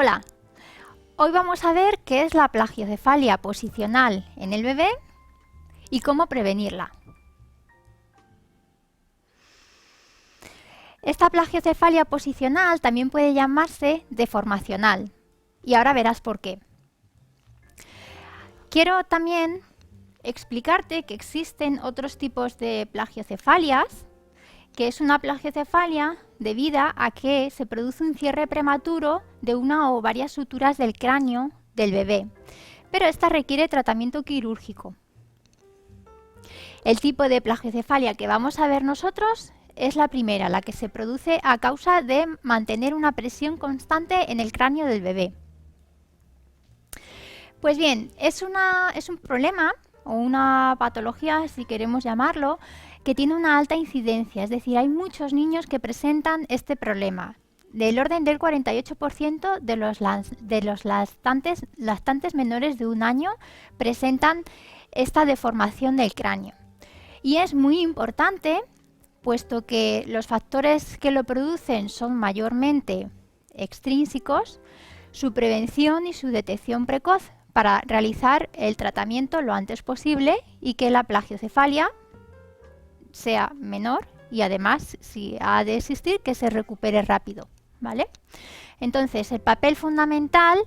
Hola, hoy vamos a ver qué es la plagiocefalia posicional en el bebé y cómo prevenirla. Esta plagiocefalia posicional también puede llamarse deformacional y ahora verás por qué. Quiero también explicarte que existen otros tipos de plagiocefalias, que es una plagiocefalia debida a que se produce un cierre prematuro de una o varias suturas del cráneo del bebé, pero esta requiere tratamiento quirúrgico. El tipo de plagiocefalia que vamos a ver nosotros es la primera, la que se produce a causa de mantener una presión constante en el cráneo del bebé. Pues bien, es un problema o una patología, si queremos llamarlo, que tiene una alta incidencia, es decir, hay muchos niños que presentan este problema. Del orden del 48% de los lactantes menores de 1 año presentan esta deformación del cráneo. Y es muy importante, puesto que los factores que lo producen son mayormente extrínsecos, su prevención y su detección precoz para realizar el tratamiento lo antes posible y que la plagiocefalia sea menor y además, si ha de existir, que se recupere rápido, ¿vale? Entonces, el papel fundamental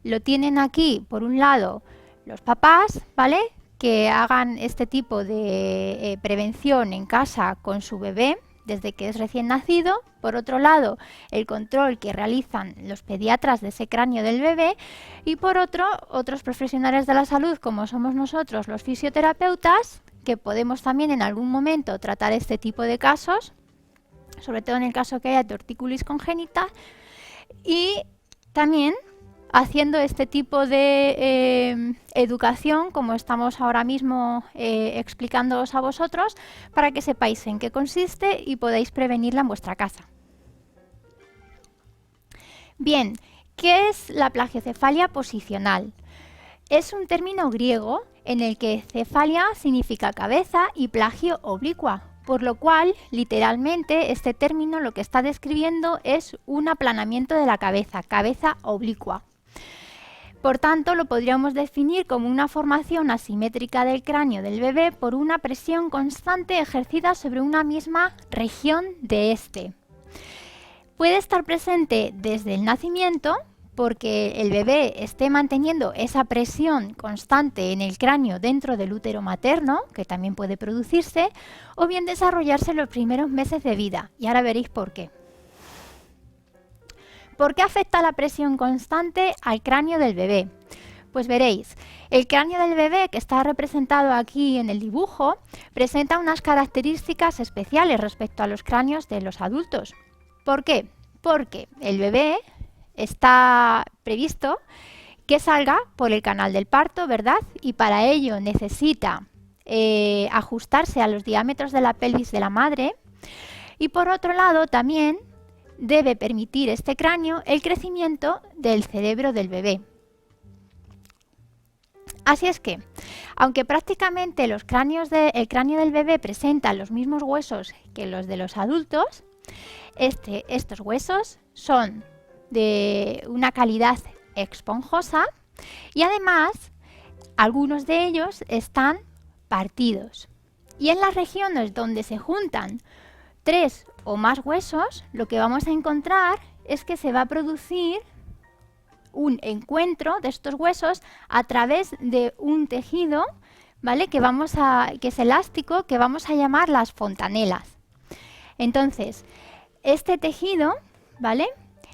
lo tienen aquí, por un lado, los papás, ¿vale?, que hagan este tipo de prevención en casa con su bebé desde que es recién nacido. Por otro lado, el control que realizan los pediatras de ese cráneo del bebé y por otro, otros profesionales de la salud como somos nosotros, los fisioterapeutas, que podemos también en algún momento tratar este tipo de casos, sobre todo en el caso que haya tortícolis congénita, y también haciendo este tipo de educación, como estamos ahora mismo explicándoos a vosotros, para que sepáis en qué consiste y podáis prevenirla en vuestra casa. Bien, ¿qué es la plagiocefalia posicional? Es un término griego en el que cefalia significa cabeza y plagio oblicua, por lo cual, literalmente, este término lo que está describiendo es un aplanamiento de la cabeza, cabeza oblicua. Por tanto, lo podríamos definir como una formación asimétrica del cráneo del bebé por una presión constante ejercida sobre una misma región de este. Puede estar presente desde el nacimiento, porque el bebé esté manteniendo esa presión constante en el cráneo dentro del útero materno, que también puede producirse, o bien desarrollarse en los primeros meses de vida. Y ahora veréis por qué. ¿Por qué afecta la presión constante al cráneo del bebé? Pues veréis, el cráneo del bebé, que está representado aquí en el dibujo, presenta unas características especiales respecto a los cráneos de los adultos. ¿Por qué? Porque el bebé está previsto que salga por el canal del parto, ¿verdad? Y para ello necesita ajustarse a los diámetros de la pelvis de la madre. Y por otro lado, también debe permitir este cráneo el crecimiento del cerebro del bebé. Así es que, aunque prácticamente el cráneo del bebé presenta los mismos huesos que los de los adultos, estos huesos son de una calidad esponjosa y además algunos de ellos están partidos. Y en las regiones donde se juntan 3 o más huesos, lo que vamos a encontrar es que se va a producir un encuentro de estos huesos a través de un tejido, ¿vale?, que es elástico, que vamos a llamar las fontanelas. Entonces, este tejido, ¿vale?,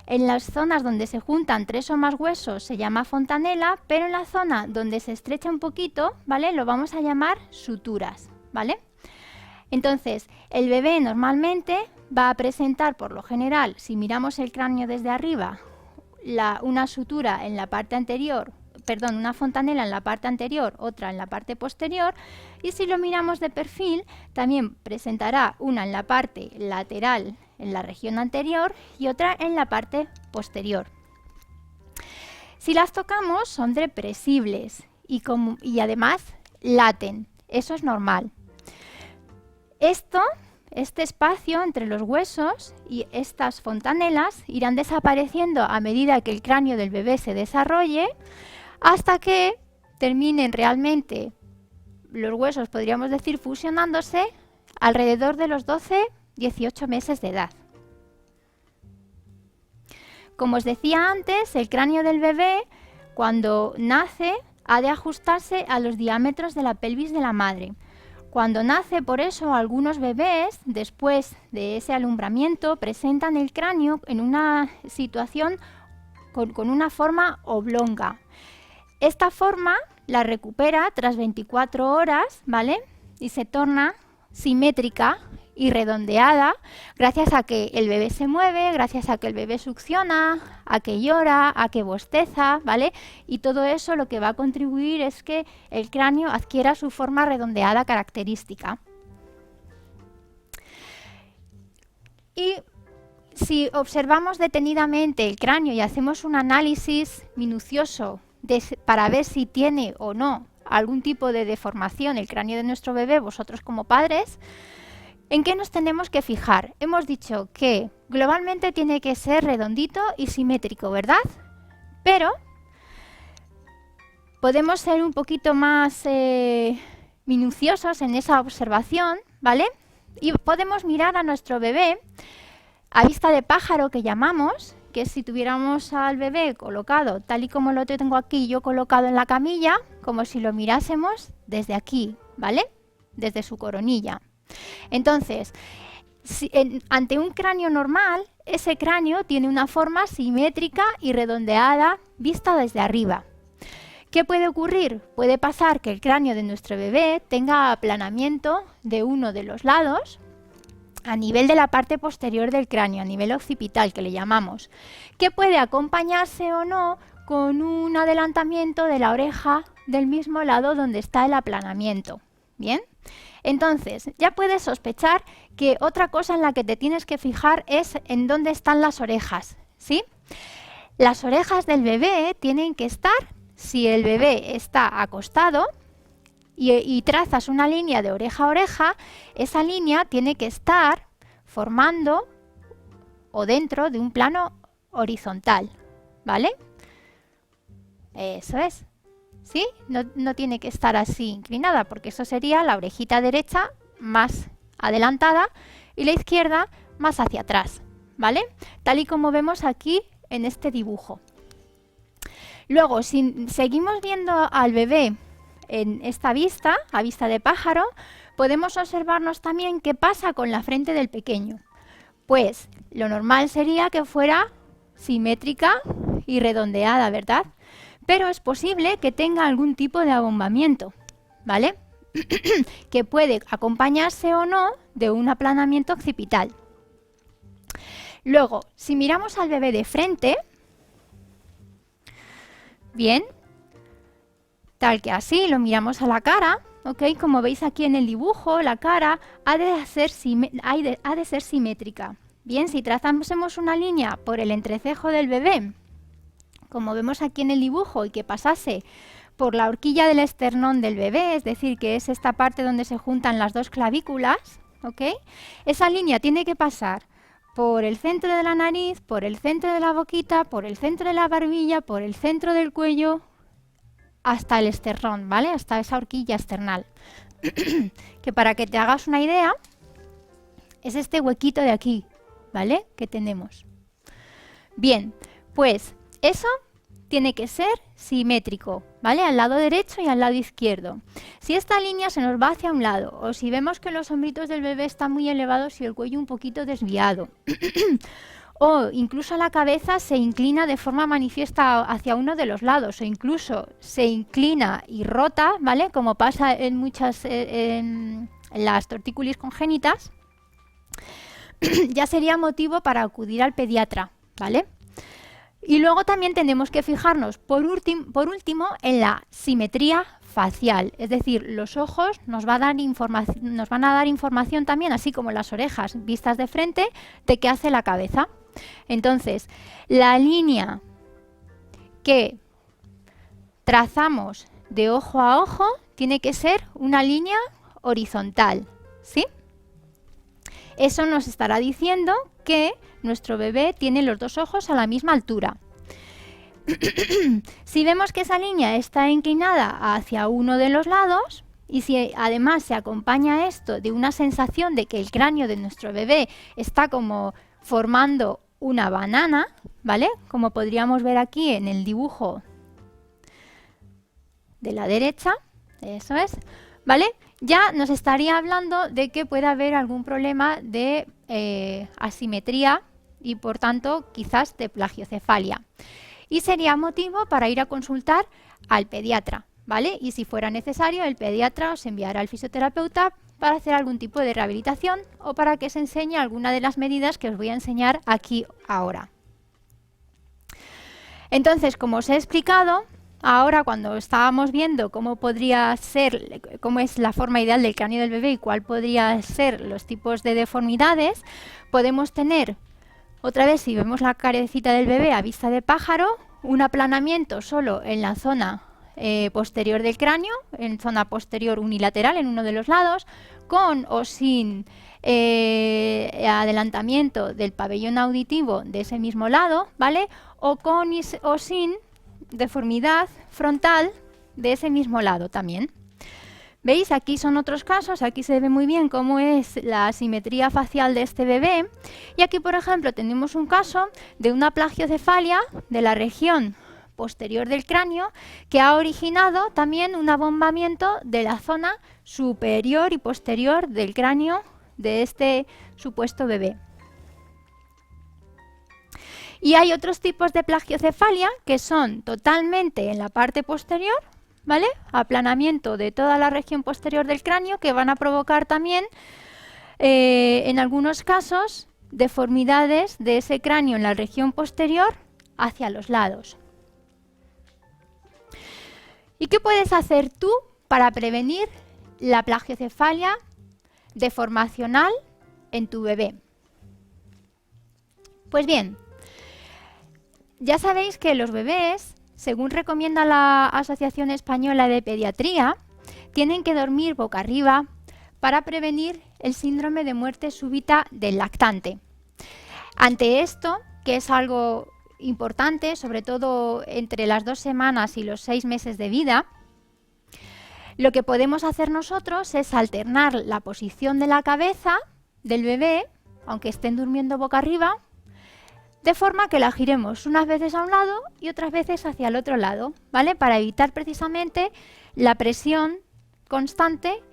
en las zonas donde se juntan 3 o más huesos se llama fontanela, pero en la zona donde se estrecha un poquito, ¿vale?, lo vamos a llamar suturas, ¿vale? Entonces, el bebé normalmente va a presentar, por lo general, si miramos el cráneo desde arriba, una sutura en la parte anterior, perdón, una fontanela en la parte anterior, otra en la parte posterior, y si lo miramos de perfil, también presentará una en la parte lateral, en la región anterior, y otra en la parte posterior. Si las tocamos, son depresibles y además laten. Eso es normal. Esto este espacio entre los huesos y estas fontanelas irán desapareciendo a medida que el cráneo del bebé se desarrolle, hasta que terminen realmente los huesos, podríamos decir, fusionándose alrededor de los 12-18 meses de edad. Como os decía antes, el cráneo del bebé, cuando nace, ha de ajustarse a los diámetros de la pelvis de la madre. Cuando nace, por eso, algunos bebés, después de ese alumbramiento, presentan el cráneo en una situación con una forma oblonga. Esta forma la recupera tras 24 horas, ¿vale? Y se torna simétrica y redondeada gracias a que el bebé se mueve, gracias a que el bebé succiona, a que llora, a que bosteza, ¿vale? Y todo eso lo que va a contribuir es que el cráneo adquiera su forma redondeada característica. Y si observamos detenidamente el cráneo y hacemos un análisis minucioso para ver si tiene o no algún tipo de deformación el cráneo de nuestro bebé, vosotros como padres, ¿en qué nos tenemos que fijar? Hemos dicho que globalmente tiene que ser redondito y simétrico, ¿verdad? Pero podemos ser un poquito más minuciosos en esa observación, ¿vale? Y podemos mirar a nuestro bebé a vista de pájaro, que llamamos, que si tuviéramos al bebé colocado tal y como lo tengo aquí, yo colocado en la camilla, como si lo mirásemos desde aquí, ¿vale? Desde su coronilla. Entonces, ante un cráneo normal, ese cráneo tiene una forma simétrica y redondeada vista desde arriba. ¿Qué puede ocurrir? Puede pasar que el cráneo de nuestro bebé tenga aplanamiento de uno de los lados a nivel de la parte posterior del cráneo, a nivel occipital, que le llamamos, que puede acompañarse o no con un adelantamiento de la oreja del mismo lado donde está el aplanamiento. ¿Bien? Entonces, ya puedes sospechar que otra cosa en la que te tienes que fijar es en dónde están las orejas, ¿sí? Las orejas del bebé tienen que estar, si el bebé está acostado y trazas una línea de oreja a oreja, esa línea tiene que estar formando o dentro de un plano horizontal, ¿vale? Eso es. ¿Sí? No tiene que estar así inclinada, porque eso sería la orejita derecha más adelantada y la izquierda más hacia atrás, ¿vale? Tal y como vemos aquí en este dibujo. Luego, si seguimos viendo al bebé en esta vista, a vista de pájaro, podemos observarnos también qué pasa con la frente del pequeño. Pues lo normal sería que fuera simétrica y redondeada, ¿verdad? Pero es posible que tenga algún tipo de abombamiento, ¿vale? Que puede acompañarse o no de un aplanamiento occipital. Luego, si miramos al bebé de frente, bien, tal que así, lo miramos a la cara, ¿ok? Como veis aquí en el dibujo, la cara ha de ser simétrica. Bien, si trazásemos una línea por el entrecejo del bebé, como vemos aquí en el dibujo, y que pasase por la horquilla del esternón del bebé, es decir, que es esta parte donde se juntan las dos clavículas, ¿ok? Esa línea tiene que pasar por el centro de la nariz, por el centro de la boquita, por el centro de la barbilla, por el centro del cuello, hasta el esternón, ¿vale? Hasta esa horquilla esternal. Que para que te hagas una idea, es este huequito de aquí, ¿vale? Que tenemos. Bien, pues eso tiene que ser simétrico, ¿vale? Al lado derecho y al lado izquierdo. Si esta línea se nos va hacia un lado, o si vemos que los hombritos del bebé están muy elevados y el cuello un poquito desviado, o incluso la cabeza se inclina de forma manifiesta hacia uno de los lados, o incluso se inclina y rota, ¿vale? Como pasa en muchas en las tortícolis congénitas, ya sería motivo para acudir al pediatra, ¿vale? Y luego también tenemos que fijarnos, por último, en la simetría facial. Es decir, los ojos nos van a dar información también, así como las orejas vistas de frente, de qué hace la cabeza. Entonces, la línea que trazamos de ojo a ojo tiene que ser una línea horizontal, ¿sí? Eso nos estará diciendo que nuestro bebé tiene los dos ojos a la misma altura. Si vemos que esa línea está inclinada hacia uno de los lados, y si además se acompaña esto de una sensación de que el cráneo de nuestro bebé está como formando una banana, ¿vale? Como podríamos ver aquí en el dibujo de la derecha, eso es, ¿vale? Ya nos estaría hablando de que puede haber algún problema de asimetría y por tanto quizás de plagiocefalia. Y sería motivo para ir a consultar al pediatra, ¿vale? Y si fuera necesario, el pediatra os enviará al fisioterapeuta para hacer algún tipo de rehabilitación o para que se enseñe alguna de las medidas que os voy a enseñar aquí ahora. Entonces, como os he explicado, ahora cuando estábamos viendo cómo podría ser, cómo es la forma ideal del cráneo del bebé y cuál podría ser los tipos de deformidades, podemos tener, otra vez si vemos la carecita del bebé a vista de pájaro, un aplanamiento solo en la zona posterior del cráneo, en zona posterior unilateral en uno de los lados, con o sin adelantamiento del pabellón auditivo de ese mismo lado, ¿vale? O con o sin deformidad frontal de ese mismo lado también. ¿Veis? Aquí son otros casos, aquí se ve muy bien cómo es la asimetría facial de este bebé. Y aquí, por ejemplo, tenemos un caso de una plagiocefalia de la región posterior del cráneo que ha originado también un abombamiento de la zona superior y posterior del cráneo de este supuesto bebé. Y hay otros tipos de plagiocefalia que son totalmente en la parte posterior, ¿vale? Aplanamiento de toda la región posterior del cráneo que van a provocar también, en algunos casos, deformidades de ese cráneo en la región posterior hacia los lados. ¿Y qué puedes hacer tú para prevenir la plagiocefalia deformacional en tu bebé? Pues bien, ya sabéis que los bebés, según recomienda la Asociación Española de Pediatría, tienen que dormir boca arriba para prevenir el síndrome de muerte súbita del lactante. Ante esto, que es algo importante, sobre todo entre las 2 semanas y los 6 meses de vida, lo que podemos hacer nosotros es alternar la posición de la cabeza del bebé, aunque estén durmiendo boca arriba, de forma que la giremos unas veces a un lado y otras veces hacia el otro lado, ¿vale? Para evitar precisamente la presión constante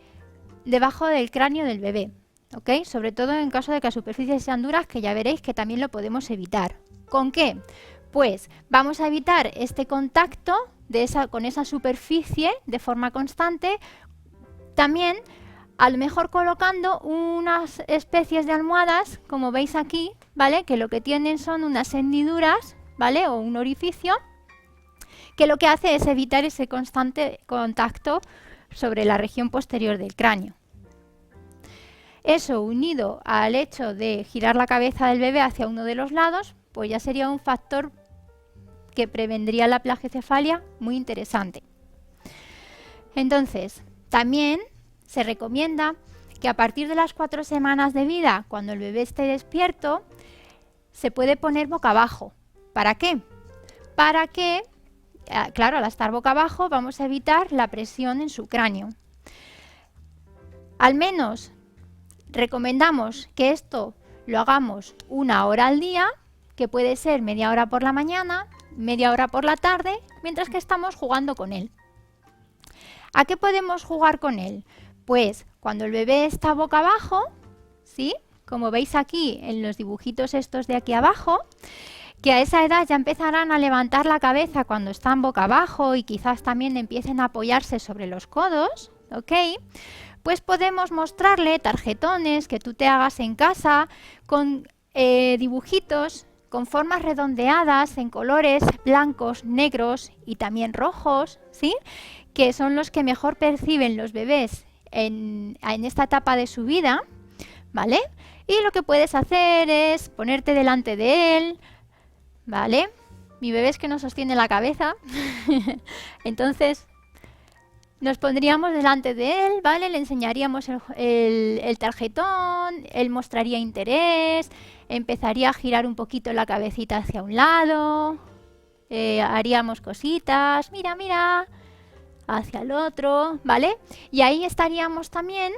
debajo del cráneo del bebé, ¿ok? Sobre todo en caso de que las superficies sean duras, que ya veréis que también lo podemos evitar. ¿Con qué? Pues vamos a evitar este contacto con esa superficie de forma constante, también a lo mejor colocando unas especies de almohadas, como veis aquí, ¿vale? Que lo que tienen son unas hendiduras, ¿vale? O un orificio, que lo que hace es evitar ese constante contacto sobre la región posterior del cráneo. Eso unido al hecho de girar la cabeza del bebé hacia uno de los lados, pues ya sería un factor que prevendría la plagiocefalia muy interesante. Entonces, también se recomienda que a partir de las 4 semanas de vida, cuando el bebé esté despierto, se puede poner boca abajo. ¿Para qué? Para que, claro, al estar boca abajo vamos a evitar la presión en su cráneo. Al menos recomendamos que esto lo hagamos 1 hora al día, que puede ser media hora por la mañana, media hora por la tarde, mientras que estamos jugando con él. ¿A qué podemos jugar con él? Pues cuando el bebé está boca abajo, ¿sí? Como veis aquí en los dibujitos estos de aquí abajo, que a esa edad ya empezarán a levantar la cabeza cuando están boca abajo y quizás también empiecen a apoyarse sobre los codos, ¿ok? Pues podemos mostrarle tarjetones que tú te hagas en casa con dibujitos con formas redondeadas en colores blancos, negros y también rojos, ¿sí? Que son los que mejor perciben los bebés en esta etapa de su vida, ¿vale? Y lo que puedes hacer es ponerte delante de él, ¿vale? Mi bebé es que no sostiene la cabeza, entonces Nos pondríamos delante de él, ¿vale? Le enseñaríamos el tarjetón, él mostraría interés, empezaría a girar un poquito la cabecita hacia un lado, haríamos cositas, mira, mira, hacia el otro, ¿vale? Y ahí estaríamos también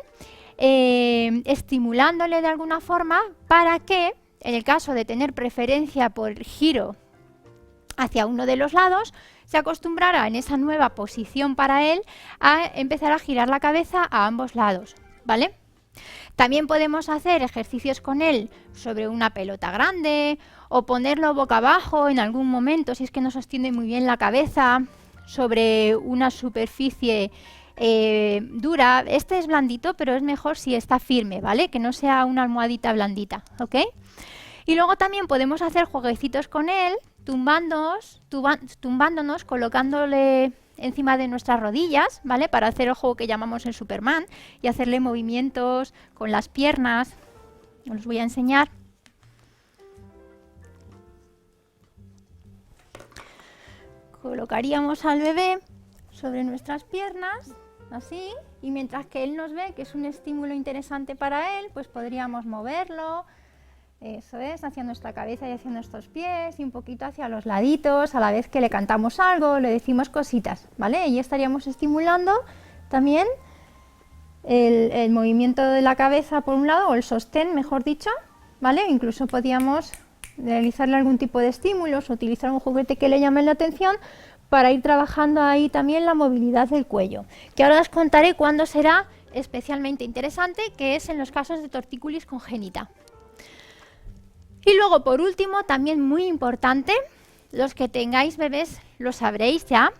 estimulándole de alguna forma para que, en el caso de tener preferencia por giro hacia uno de los lados, se acostumbrara en esa nueva posición para él a empezar a girar la cabeza a ambos lados, ¿vale? También podemos hacer ejercicios con él sobre una pelota grande o ponerlo boca abajo en algún momento si es que no sostiene muy bien la cabeza sobre una superficie dura. Este es blandito, pero es mejor si está firme, ¿vale? Que no sea una almohadita blandita, ¿ok? Y luego también podemos hacer jueguecitos con él, tumbándonos, colocándole encima de nuestras rodillas, ¿vale? Para hacer el juego que llamamos el Superman y hacerle movimientos con las piernas. Os los voy a enseñar. Colocaríamos al bebé sobre nuestras piernas, así, y mientras que él nos ve que es un estímulo interesante para él, pues podríamos moverlo. Eso es, hacia nuestra cabeza y hacia nuestros pies y un poquito hacia los laditos, a la vez que le cantamos algo, le decimos cositas, ¿vale? Y estaríamos estimulando también el movimiento de la cabeza por un lado, o el sostén, mejor dicho, ¿vale? Incluso podíamos realizarle algún tipo de estímulos, o utilizar un juguete que le llame la atención para ir trabajando ahí también la movilidad del cuello, que ahora os contaré cuándo será especialmente interesante, que es en los casos de tortícolis congénita. Y luego, por último, también muy importante, los que tengáis bebés lo sabréis ya,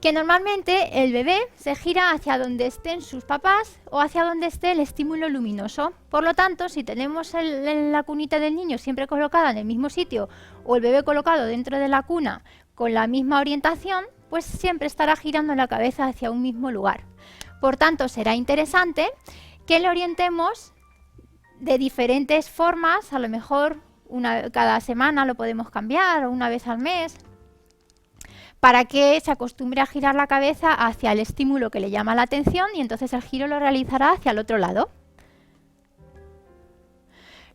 que normalmente el bebé se gira hacia donde estén sus papás o hacia donde esté el estímulo luminoso. Por lo tanto, si tenemos la cunita del niño siempre colocada en el mismo sitio o el bebé colocado dentro de la cuna con la misma orientación, pues siempre estará girando la cabeza hacia un mismo lugar. Por tanto, será interesante que le orientemos de diferentes formas, a lo mejor cada semana lo podemos cambiar o una vez al mes, para que se acostumbre a girar la cabeza hacia el estímulo que le llama la atención y entonces el giro lo realizará hacia el otro lado.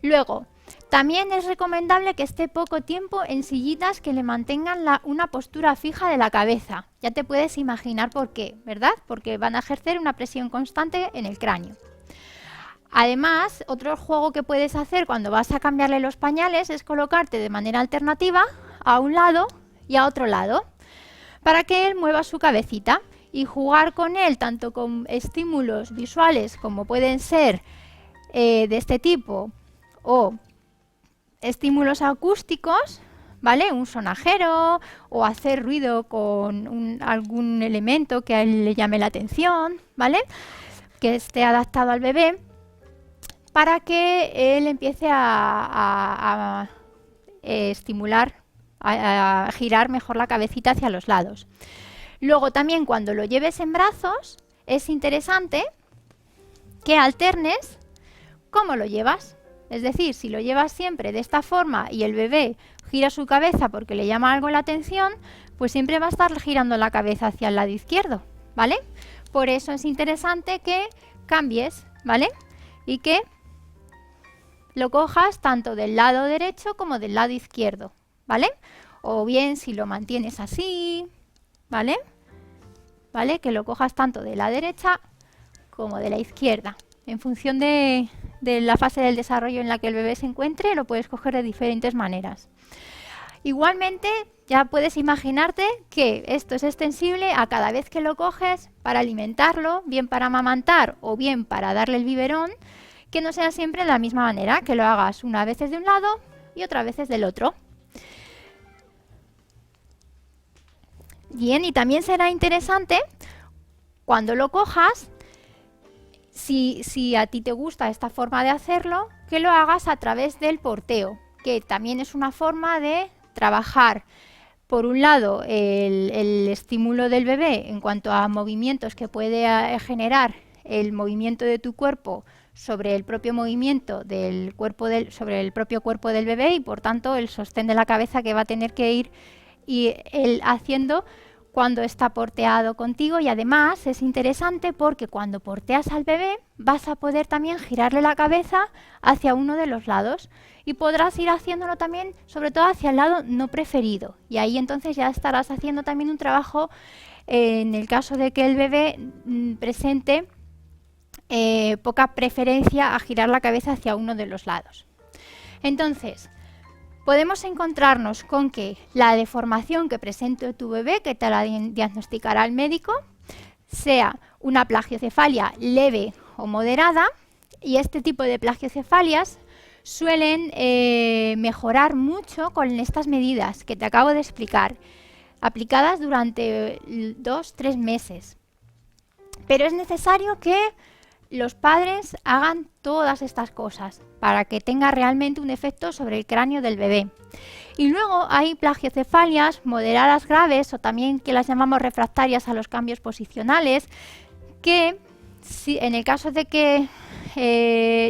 Luego, también es recomendable que esté poco tiempo en sillitas que le mantengan una postura fija de la cabeza. Ya te puedes imaginar por qué, ¿verdad? Porque van a ejercer una presión constante en el cráneo. Además, otro juego que puedes hacer cuando vas a cambiarle los pañales es colocarte de manera alternativa a un lado y a otro lado, para que él mueva su cabecita y jugar con él tanto con estímulos visuales como pueden ser de este tipo o estímulos acústicos, ¿vale? Un sonajero o hacer ruido con algún elemento que a él le llame la atención, ¿vale? Que esté adaptado al bebé, para que él empiece a estimular, a girar mejor la cabecita hacia los lados. Luego también cuando lo lleves en brazos es interesante que alternes cómo lo llevas. Es decir, si lo llevas siempre de esta forma y el bebé gira su cabeza porque le llama algo la atención, pues siempre va a estar girando la cabeza hacia el lado izquierdo, ¿vale? Por eso es interesante que cambies, ¿vale? Y que lo cojas tanto del lado derecho como del lado izquierdo, ¿vale? O bien si lo mantienes así, ¿vale? ¿Vale? Que lo cojas tanto de la derecha como de la izquierda. En función de la fase del desarrollo en la que el bebé se encuentre, lo puedes coger de diferentes maneras. Igualmente, ya puedes imaginarte que esto es extensible a cada vez que lo coges para alimentarlo, bien para amamantar o bien para darle el biberón, que no sea siempre de la misma manera, que lo hagas una vez de un lado y otra vez del otro. Bien, y también será interesante cuando lo cojas, si a ti te gusta esta forma de hacerlo, que lo hagas a través del porteo, que también es una forma de trabajar, por un lado, el estímulo del bebé en cuanto a movimientos que puede generar el movimiento de tu cuerpo sobre el propio movimiento del cuerpo sobre el propio cuerpo del bebé y por tanto el sostén de la cabeza que va a tener que ir él haciendo cuando está porteado contigo, y además es interesante porque cuando porteas al bebé vas a poder también girarle la cabeza hacia uno de los lados y podrás ir haciéndolo también sobre todo hacia el lado no preferido, y ahí entonces ya estarás haciendo también un trabajo en el caso de que el bebé presente poca preferencia a girar la cabeza hacia uno de los lados. Entonces, podemos encontrarnos con que la deformación que presente tu bebé, que te la diagnosticará el médico, sea una plagiocefalia leve o moderada, y este tipo de plagiocefalias suelen mejorar mucho con estas medidas que te acabo de explicar, aplicadas durante 2-3 meses. Pero es necesario que los padres hagan todas estas cosas para que tenga realmente un efecto sobre el cráneo del bebé. Y luego hay plagiocefalias moderadas graves, o también que las llamamos refractarias a los cambios posicionales, que en el caso de que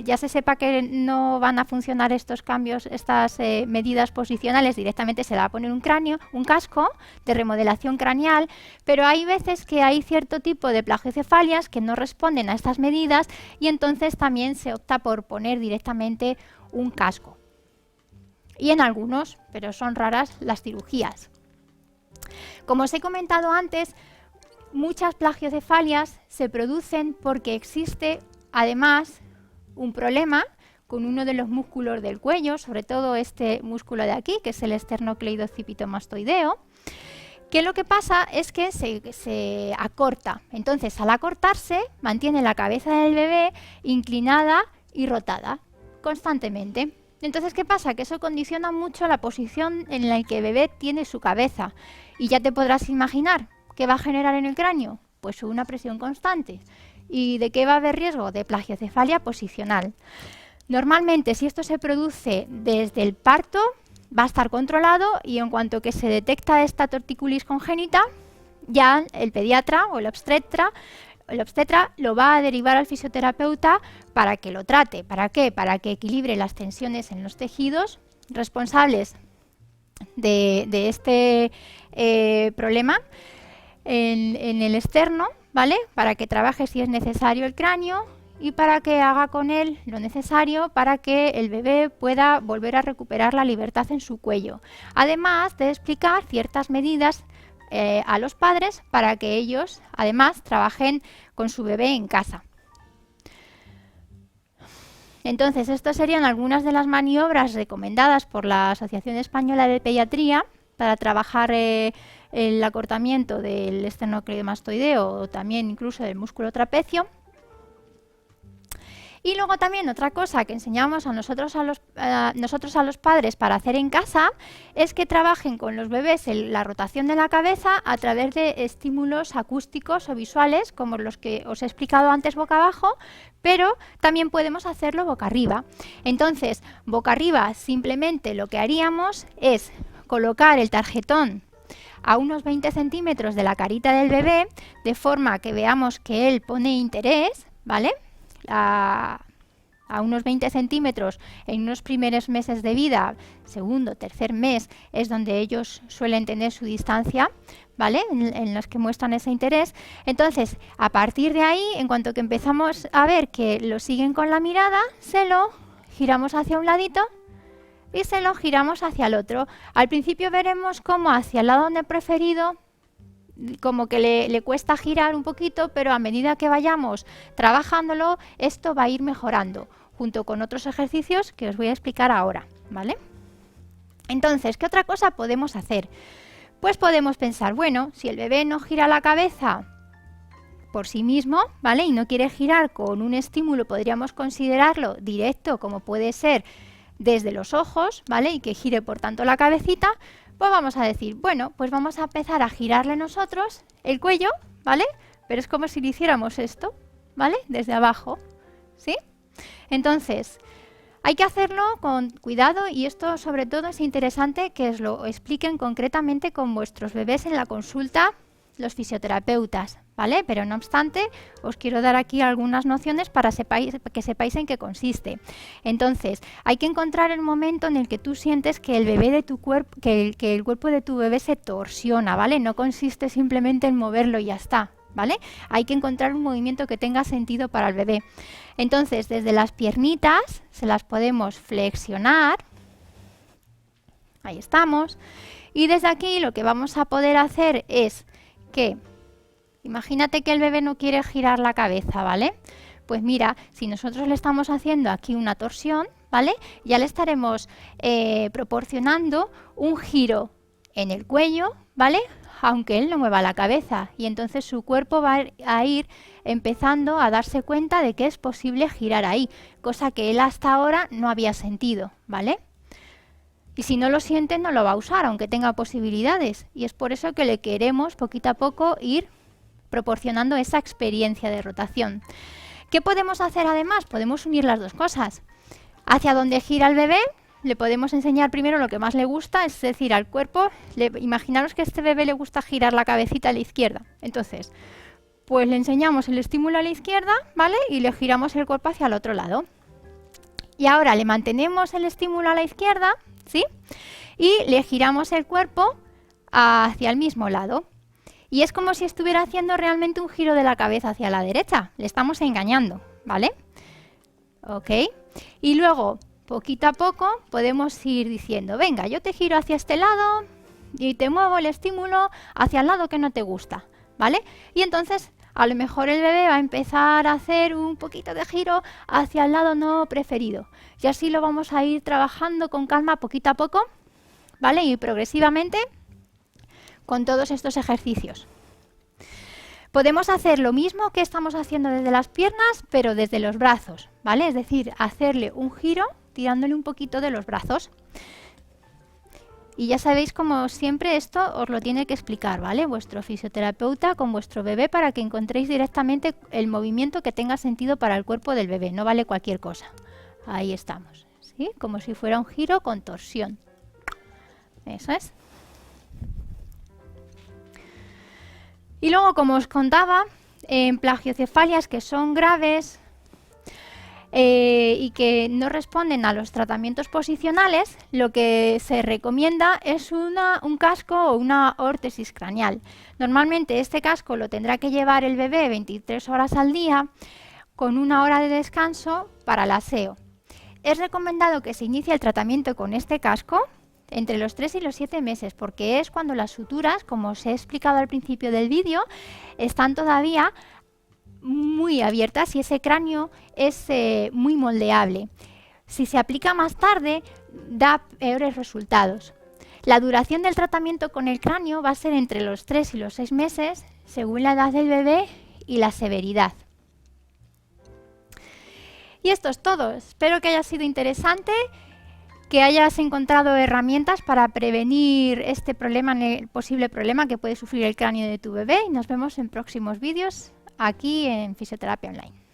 ya se sepa que no van a funcionar estos cambios, estas medidas posicionales, directamente se le va a poner un casco de remodelación craneal, pero hay veces que hay cierto tipo de plagiocefalias que no responden a estas medidas y entonces también se opta por poner directamente un casco. Y en algunos, pero son raras, las cirugías. Como os he comentado antes, muchas plagiocefalias se producen porque existe además un problema con uno de los músculos del cuello, sobre todo este músculo de aquí, que es el esternocleidomastoideo, que lo que pasa es que se acorta. Entonces, al acortarse, mantiene la cabeza del bebé inclinada y rotada constantemente. Entonces, ¿qué pasa? Que eso condiciona mucho la posición en la que el bebé tiene su cabeza. Y ya te podrás imaginar qué va a generar en el cráneo. Pues una presión constante. ¿Y de qué va a haber riesgo? De plagiocefalia posicional. Normalmente, si esto se produce desde el parto, va a estar controlado, y en cuanto que se detecta esta torticulis congénita, ya el pediatra o el obstetra lo va a derivar al fisioterapeuta para que lo trate. ¿Para qué? Para que equilibre las tensiones en los tejidos responsables de este problema en el externo, ¿vale? Para que trabaje si es necesario el cráneo y para que haga con él lo necesario para que el bebé pueda volver a recuperar la libertad en su cuello. Además de explicar ciertas medidas a los padres para que ellos además trabajen con su bebé en casa. Entonces, estas serían algunas de las maniobras recomendadas por la Asociación Española de Pediatría para trabajar el acortamiento del esternocleidomastoideo o también incluso del músculo trapecio. Y luego también otra cosa que enseñamos a nosotros a los padres para hacer en casa es que trabajen con los bebés en la rotación de la cabeza a través de estímulos acústicos o visuales, como los que os he explicado antes boca abajo, pero también podemos hacerlo boca arriba. Entonces, boca arriba simplemente lo que haríamos es colocar el tarjetón a unos 20 centímetros de la carita del bebé, de forma que veamos que él pone interés, ¿vale? A unos 20 centímetros en unos primeros meses de vida, segundo, tercer mes, es donde ellos suelen tener su distancia, ¿vale? En los que muestran ese interés. Entonces, a partir de ahí, en cuanto que empezamos a ver que lo siguen con la mirada, se lo giramos hacia un ladito y se lo giramos hacia el otro. Al principio veremos cómo hacia el lado preferido como que le cuesta girar un poquito, pero a medida que vayamos trabajándolo, esto va a ir mejorando, junto con otros ejercicios que os voy a explicar ahora, ¿vale? Entonces, ¿qué otra cosa podemos hacer? Pues podemos pensar, bueno, si el bebé no gira la cabeza por sí mismo, ¿vale? Y no quiere girar con un estímulo, podríamos considerarlo directo, como puede ser desde los ojos, ¿vale? Y que gire por tanto la cabecita. Pues vamos a decir, bueno, pues vamos a empezar a girarle nosotros el cuello, ¿vale? Pero es como si le hiciéramos esto, ¿vale? Desde abajo, ¿sí? Entonces, hay que hacerlo con cuidado, y esto sobre todo es interesante que os lo expliquen concretamente con vuestros bebés en la consulta los fisioterapeutas, ¿vale? Pero no obstante, os quiero dar aquí algunas nociones para que sepáis en qué consiste. Entonces, hay que encontrar el momento en el que tú sientes que el bebé de tu cuerpo, que el cuerpo de tu bebé se torsiona, ¿vale? No consiste simplemente en moverlo y ya está, ¿vale? Hay que encontrar un movimiento que tenga sentido para el bebé. Entonces, desde las piernitas se las podemos flexionar. Ahí estamos. Y desde aquí lo que vamos a poder hacer es que imagínate que el bebé no quiere girar la cabeza, ¿vale? Pues mira, si nosotros le estamos haciendo aquí una torsión, ¿vale? Ya le estaremos proporcionando un giro en el cuello, ¿vale? Aunque él no mueva la cabeza. Y entonces su cuerpo va a ir empezando a darse cuenta de que es posible girar ahí, cosa que él hasta ahora no había sentido, ¿vale? Y si no lo siente, no lo va a usar, aunque tenga posibilidades. Y es por eso que le queremos poquito a poco ir proporcionando esa experiencia de rotación. ¿Qué podemos hacer además? Podemos unir las dos cosas. Hacia donde gira el bebé, le podemos enseñar primero lo que más le gusta, es decir, al cuerpo. Imaginaros que a este bebé le gusta girar la cabecita a la izquierda. Entonces, pues le enseñamos el estímulo a la izquierda, ¿vale? Y le giramos el cuerpo hacia el otro lado. Y ahora le mantenemos el estímulo a la izquierda, ¿sí? Y le giramos el cuerpo hacia el mismo lado. Y es como si estuviera haciendo realmente un giro de la cabeza hacia la derecha. Le estamos engañando, ¿vale? Ok. Y luego, poquito a poco, podemos ir diciendo, venga, yo te giro hacia este lado y te muevo el estímulo hacia el lado que no te gusta, ¿vale? Y entonces, a lo mejor el bebé va a empezar a hacer un poquito de giro hacia el lado no preferido. Y así lo vamos a ir trabajando con calma poquito a poco, ¿vale? Y progresivamente con todos estos ejercicios. Podemos hacer lo mismo que estamos haciendo desde las piernas, pero desde los brazos, ¿vale? Es decir, hacerle un giro tirándole un poquito de los brazos. Y ya sabéis, como siempre, esto os lo tiene que explicar, ¿vale? Vuestro fisioterapeuta con vuestro bebé para que encontréis directamente el movimiento que tenga sentido para el cuerpo del bebé. No vale cualquier cosa. Ahí estamos, ¿sí? Como si fuera un giro con torsión. Eso es. Y luego, como os contaba, en plagiocefalias que son graves y que no responden a los tratamientos posicionales, lo que se recomienda es un casco o una órtesis craneal. Normalmente este casco lo tendrá que llevar el bebé 23 horas al día con 1 hora de descanso para el aseo. Es recomendado que se inicie el tratamiento con este casco entre los 3 y los 7 meses, porque es cuando las suturas, como os he explicado al principio del vídeo, están todavía muy abiertas y ese cráneo es muy moldeable. Si se aplica más tarde, da peores resultados. La duración del tratamiento con el cráneo va a ser entre los 3 y los 6 meses, según la edad del bebé y la severidad. Y esto es todo. Espero que haya sido interesante, que hayas encontrado herramientas para prevenir este problema, el posible problema que puede sufrir el cráneo de tu bebé. Y nos vemos en próximos vídeos aquí en Fisioterapia Online.